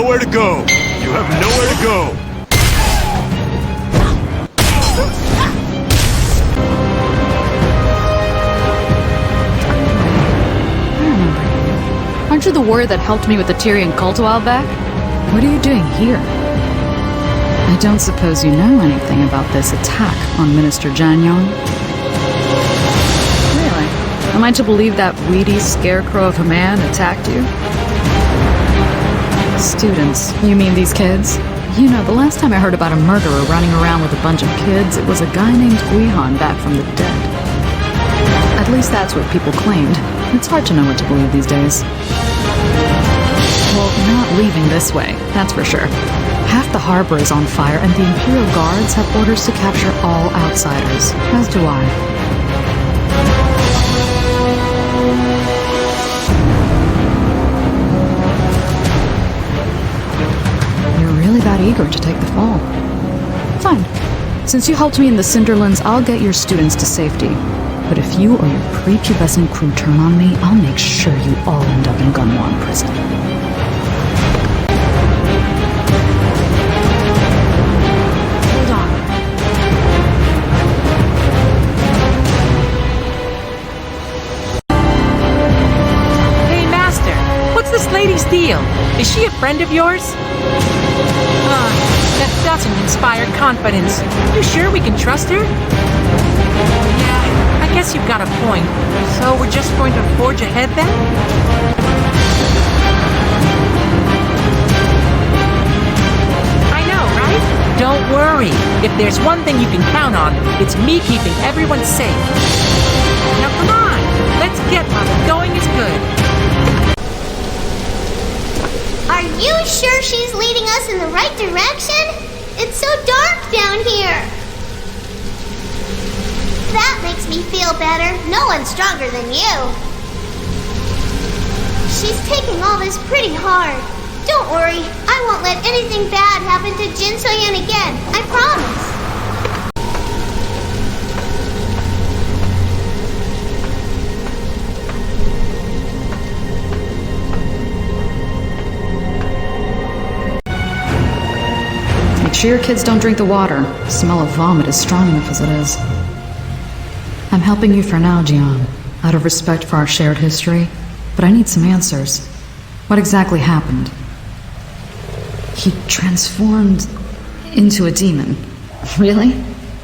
nowhere to go. You have nowhere to go. Aren't you the warrior that helped me with the Tyrian cult a while back? What are you doing here? I don't suppose you know anything about this attack on Minister Janyon? Really? Am I to believe that weedy scarecrow of a man attacked you? Students, you mean these kids? You know, the last time I heard about a murderer running around with a bunch of kids, it was a guy named Guihan back from the dead. At least that's what people claimed. It's hard to know what to believe these days. Well, not leaving this way, that's for sure. Half the harbor is on fire, and the Imperial Guards have orders to capture all outsiders, as do I. You're really that eager to take the fall. Fine. Since you helped me in the Cinderlands, I'll get your students to safety. But if you or your prepubescent crew turn on me, I'll make sure you all end up in Gunwan prison. Hold on. Hey, Master, what's this lady's deal? Is she a friend of yours? That doesn't inspire confidence. You sure we can trust her? Yeah, I guess you've got a point. So we're just going to forge ahead then? I know, right? Don't worry. If there's one thing you can count on, it's me keeping everyone safe. Now come on, let's get while the going is good. Are you sure she's leading us in the right direction? It's so dark down here. That makes me feel better. No one's stronger than you. She's taking all this pretty hard. Don't worry, I won't let anything bad happen to Jin So-Yen again. I promise. Make sure your kids don't drink the water. The smell of vomit is strong enough as it is. I'm helping you for now, Jian, out of respect for our shared history, but I need some answers. What exactly happened? He transformed into a demon. Really?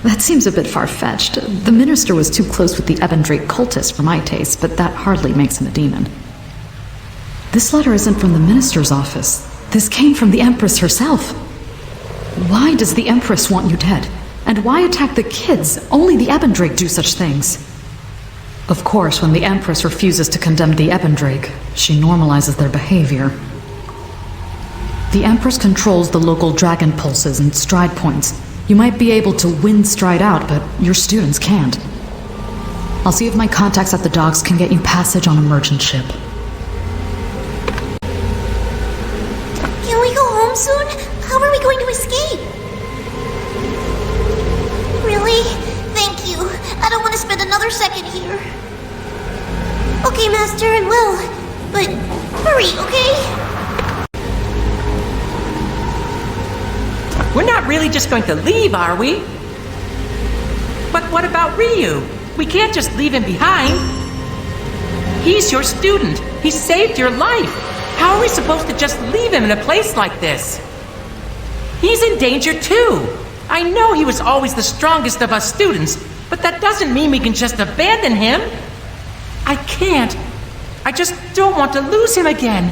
That seems a bit far-fetched. The minister was too close with the Ebendrake cultist for my taste, but that hardly makes him a demon. This letter isn't from the minister's office. This came from the Empress herself. Why does the Empress want you dead? And why attack the kids? Only the Ebendrake do such things. Of course, when the Empress refuses to condemn the Ebendrake, she normalizes their behavior. The Empress controls the local dragon pulses and stride points. You might be able to win stride out, but your students can't. I'll see if my contacts at the docks can get you passage on a merchant ship. Can we go home soon? How are we going to escape? Really? Thank you. I don't want to spend another second here. Okay, Master, and will. But hurry, okay? We're not really just going to leave, are we? But what about Ryu? We can't just leave him behind. He's your student. He saved your life. How are we supposed to just leave him in a place like this? He's in danger too. I know he was always the strongest of us students, but that doesn't mean we can just abandon him. I can't. I just don't want to lose him again.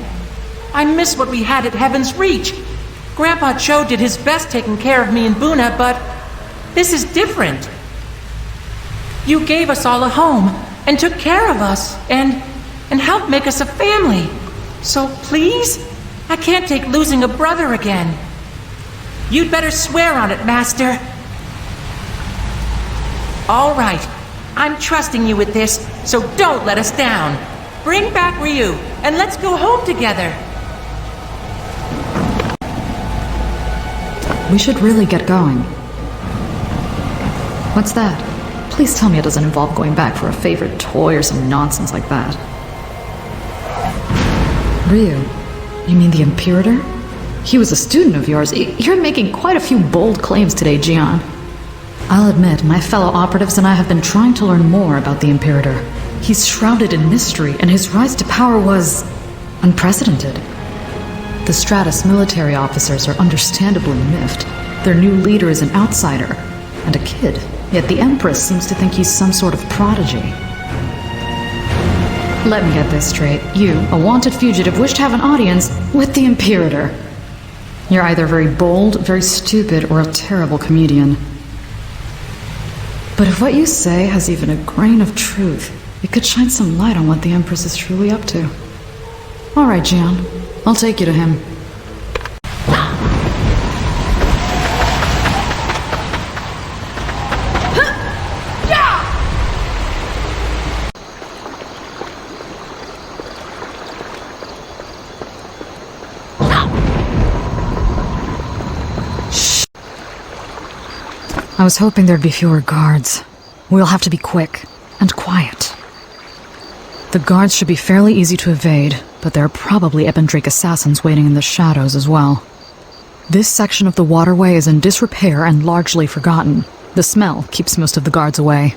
I miss what we had at Heaven's Reach. Grandpa Cho did his best taking care of me and Buna, but this is different. You gave us all a home and took care of us and helped make us a family. So please, I can't take losing a brother again. You'd better swear on it, Master. All right, I'm trusting you with this, so don't let us down. Bring back Ryu, and let's go home together. We should really get going. What's that? Please tell me it doesn't involve going back for a favorite toy or some nonsense like that. Ryu, you mean the Imperator? He was a student of yours. You're making quite a few bold claims today, Gian. I'll admit, my fellow operatives and I have been trying to learn more about the Imperator. He's shrouded in mystery, and his rise to power was unprecedented. The Stratus military officers are understandably miffed. Their new leader is an outsider, and a kid, yet the Empress seems to think he's some sort of prodigy. Let me get this straight. You, a wanted fugitive, wish to have an audience with the Imperator. You're either very bold, very stupid, or a terrible comedian. But if what you say has even a grain of truth, it could shine some light on what the Empress is truly up to. All right, Gian. I'll take you to him. I was hoping there'd be fewer guards. We'll have to be quick and quiet. The guards should be fairly easy to evade, but there are probably Ebendrake assassins waiting in the shadows as well. This section of the waterway is in disrepair and largely forgotten. The smell keeps most of the guards away.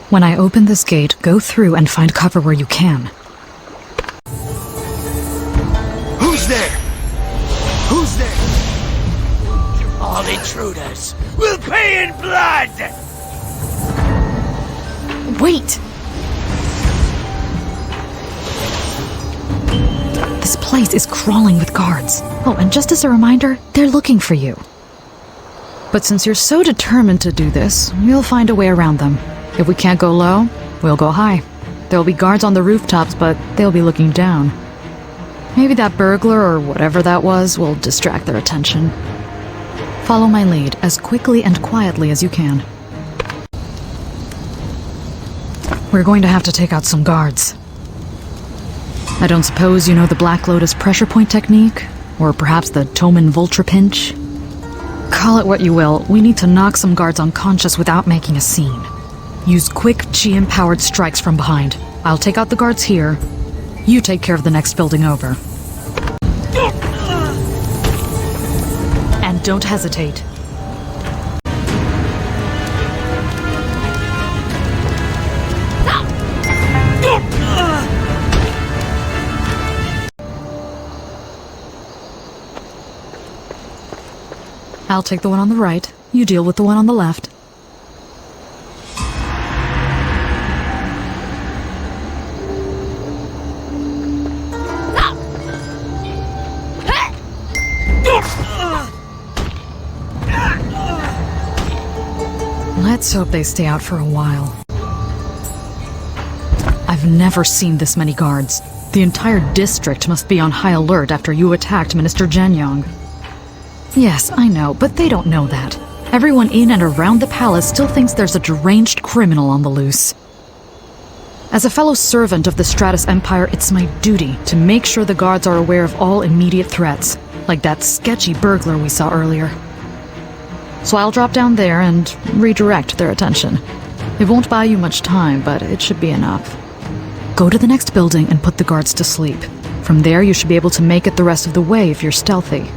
When I open this gate, go through and find cover where you can. Who's there? Who's there? All intruders will pay in blood! Wait! This place is crawling with guards. Oh, and just as a reminder, they're looking for you. But since you're so determined to do this, we'll find a way around them. If we can't go low, we'll go high. There'll be guards on the rooftops, but they'll be looking down. Maybe that burglar or whatever that was will distract their attention. Follow my lead as quickly and quietly as you can. We're going to have to take out some guards. I don't suppose you know the Black Lotus pressure point technique? Or perhaps the Toman Vulture Pinch? Call it what you will, we need to knock some guards unconscious without making a scene. Use quick Chi-empowered strikes from behind. I'll take out the guards here. You take care of the next building over. And don't hesitate. I'll take the one on the right. You deal with the one on the left. Let's hope they stay out for a while. I've never seen this many guards. The entire district must be on high alert after you attacked Minister Zhenyang. Yes, I know, but they don't know that. Everyone in and around the palace still thinks there's a deranged criminal on the loose. As a fellow servant of the Stratus Empire, it's my duty to make sure the guards are aware of all immediate threats, like that sketchy burglar we saw earlier. So I'll drop down there and redirect their attention. It won't buy you much time, but it should be enough. Go to the next building and put the guards to sleep. From there, you should be able to make it the rest of the way if you're stealthy.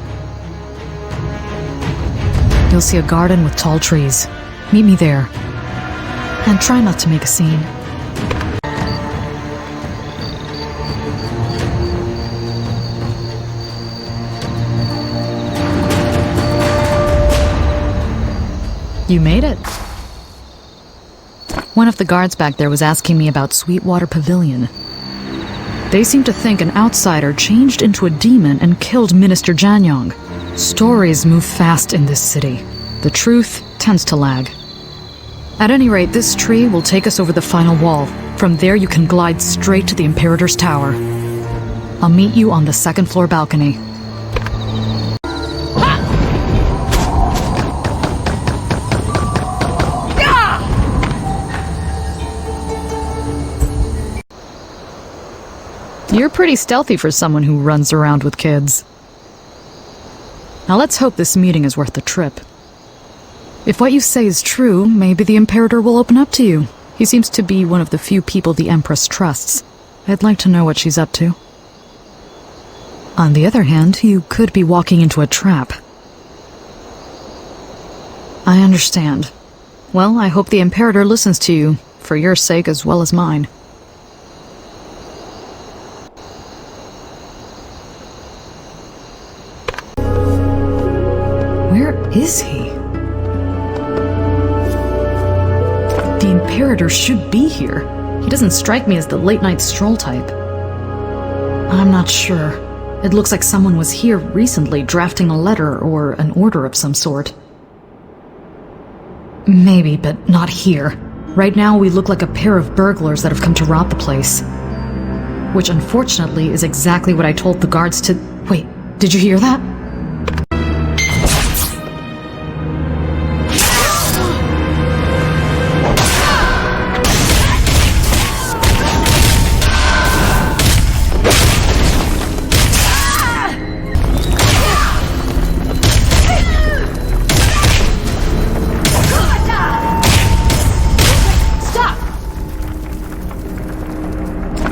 You'll see a garden with tall trees. Meet me there. And try not to make a scene. You made it. One of the guards back there was asking me about Sweetwater Pavilion. They seem to think an outsider changed into a demon and killed Minister Zhenyang. Stories move fast in this city. The truth tends to lag. At any rate, this tree will take us over the final wall. From there you can glide straight to the Imperator's tower. I'll meet you on the second floor balcony. You're pretty stealthy for someone who runs around with kids. Now let's hope this meeting is worth the trip. If what you say is true, maybe the Imperator will open up to you. He seems to be one of the few people the Empress trusts. I'd like to know what she's up to. On the other hand, you could be walking into a trap. I understand. Well, I hope the Imperator listens to you, for your sake as well as mine. Where is he? The Imperator should be here. He doesn't strike me as the late-night stroll type. I'm not sure. It looks like someone was here recently drafting a letter or an order of some sort. Maybe, but not here. Right now we look like a pair of burglars that have come to rob the place. Which unfortunately is exactly what I told the guards to... Wait, did you hear that?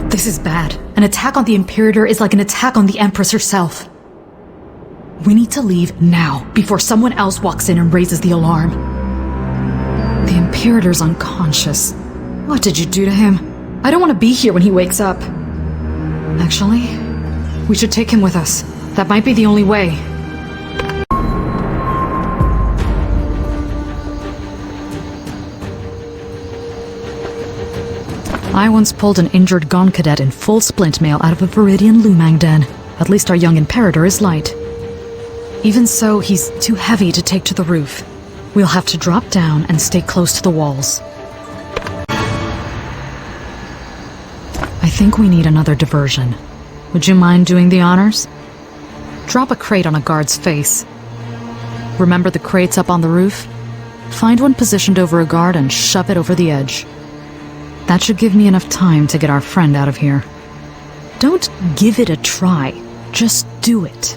This is bad. An attack on the Imperator is like an attack on the Empress herself. We need to leave now, before someone else walks in and raises the alarm. The Imperator's unconscious. What did you do to him? I don't want to be here when he wakes up. Actually, we should take him with us. That might be the only way. I once pulled an injured Gon cadet in full splint mail out of a Viridian Lumang den. At least our young Imperator is light. Even so, he's too heavy to take to the roof. We'll have to drop down and stay close to the walls. I think we need another diversion. Would you mind doing the honors? Drop a crate on a guard's face. Remember the crates up on the roof? Find one positioned over a guard and shove it over the edge. That should give me enough time to get our friend out of here. Don't give it a try. Just do it.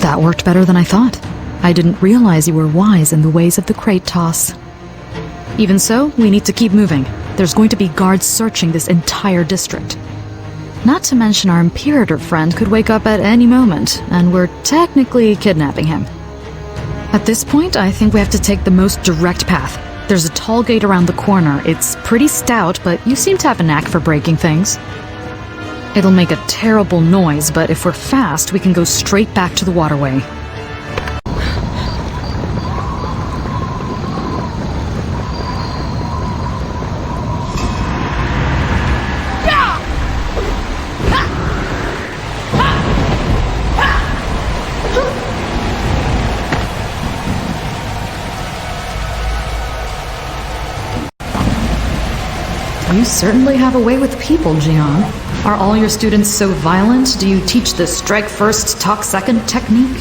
That worked better than I thought. I didn't realize you were wise in the ways of the crate toss. Even so, we need to keep moving. There's going to be guards searching this entire district. Not to mention our Imperator friend could wake up at any moment, and we're technically kidnapping him. At this point, I think we have to take the most direct path. There's a tall gate around the corner. It's pretty stout, but you seem to have a knack for breaking things. It'll make a terrible noise, but if we're fast, we can go straight back to the waterway. You certainly have a way with people, Jian. Are all your students so violent? Do you teach the strike first, talk second technique?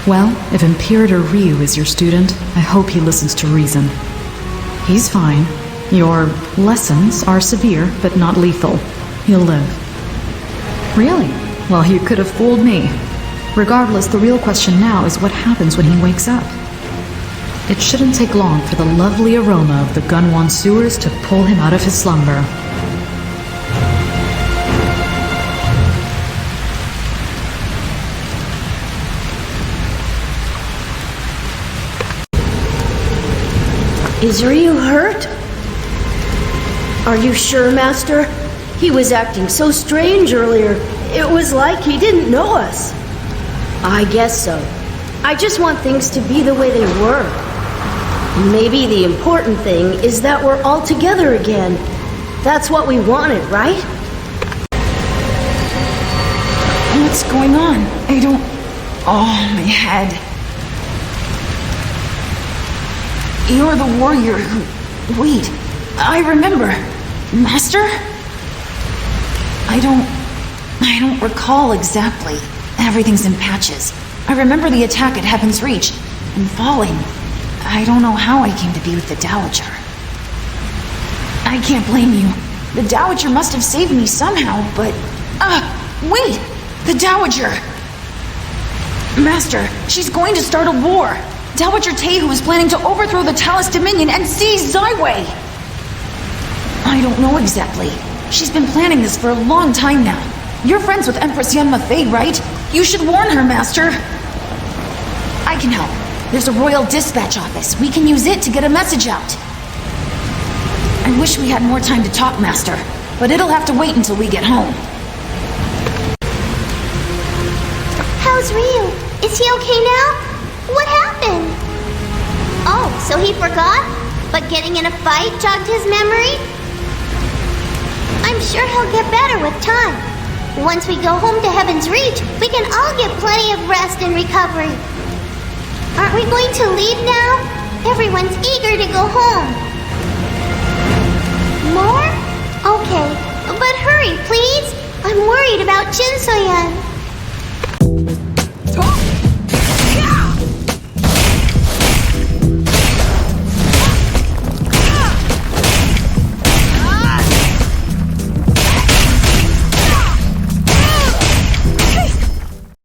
Well, if Imperator Ryu is your student, I hope he listens to reason. He's fine. Your lessons are severe, but not lethal. He'll live. Really? Well, you could have fooled me. Regardless, the real question now is what happens when he wakes up. It shouldn't take long for the lovely aroma of the Gunwan sewers to pull him out of his slumber. Is Ryu hurt? Are you sure, Master? He was acting so strange earlier. It was like he didn't know us. I guess so. I just want things to be the way they were. Maybe the important thing is that we're all together again. That's what we wanted, right? What's going on? I don't... Oh, my head. You're the warrior who... Wait, I remember. Master? I don't recall exactly. Everything's in patches. I remember the attack at Heaven's Reach and falling. I don't know how I came to be with the Dowager. I can't blame you. The Dowager must have saved me somehow, but... wait! The Dowager! Master, she's going to start a war! Dowager Tehu is planning to overthrow the Talus Dominion and seize Zyway! I don't know exactly. She's been planning this for a long time now. You're friends with Empress Yenma Fei, right? You should warn her, Master! I can help. There's a royal dispatch office. We can use it to get a message out. I wish we had more time to talk, Master, but it'll have to wait until we get home. How's Ryu? Is he okay now? What happened? Oh, so he forgot? But getting in a fight jogged his memory? I'm sure he'll get better with time. Once we go home to Heaven's Reach, we can all get plenty of rest and recovery. Aren't we going to leave now? Everyone's eager to go home. More? Okay, but hurry, please. I'm worried about Jin Soyeon.